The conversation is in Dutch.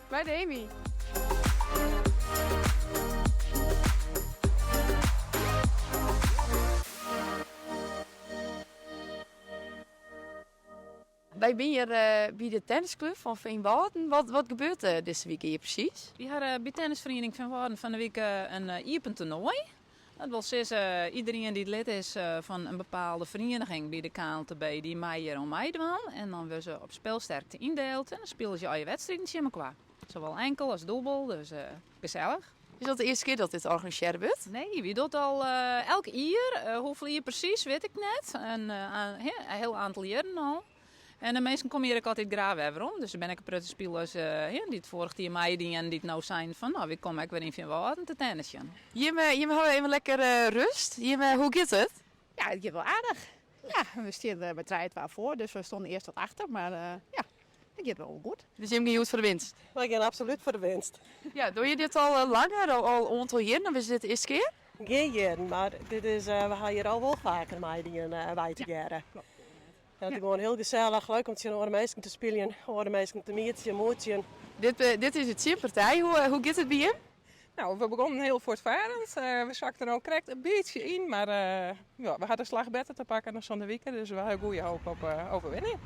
Bij de Amy. Wij zijn hier bij de tennisclub van Veenwouden. Wat gebeurt er deze week hier precies? We hadden bij tennisvereniging van de week een open toernooi. Dat wil zeggen, iedereen die lid is van een bepaalde vereniging bij de KNTB, die mij hier om meedoen. En dan worden ze op spelsterkte indeeld en dan spelen ze al je wedstrijden in elkaar. Zowel enkel als dubbel, dus gezellig. Is dat de eerste keer dat dit georganiseerd wordt? Nee, wie doet al elke jaar. Hoeveel jaar precies, weet ik net. Een heel aantal jaren al. En de meesten komen hier ook altijd graag weer om. Dus dan ben ik een prutse spelers die het vorig jaar meiden en die het nou zijn van, nou, we komen ook weer in Veenwouden te tennissen. Je houden even lekker rust. Hoe gaat het? Ja, het gaat wel aardig. Ja, we stonden met 3-2 voor, dus we stonden eerst wat achter. Maar ja, het gaat wel goed. Dus je gaat voor de winst? Wij gaan absoluut voor de winst. Ja, doe je dit al langer, al een aantal jaren? Of is dit de eerste keer? Geen jaren, maar dit is, we gaan hier al wel vaker mee bij te jaren. Ja, het is gewoon heel gezellig, leuk om te zien andere mensen te spelen, andere mensen te meten, emotie. Dit is het partij. Hoe gaat het bij je? Nou, we begonnen heel voortvarend. We zakten er ook correct een beetje in, maar ja, we hadden slag beter te pakken dan zo'n week, dus we hebben goede hoop op overwinning.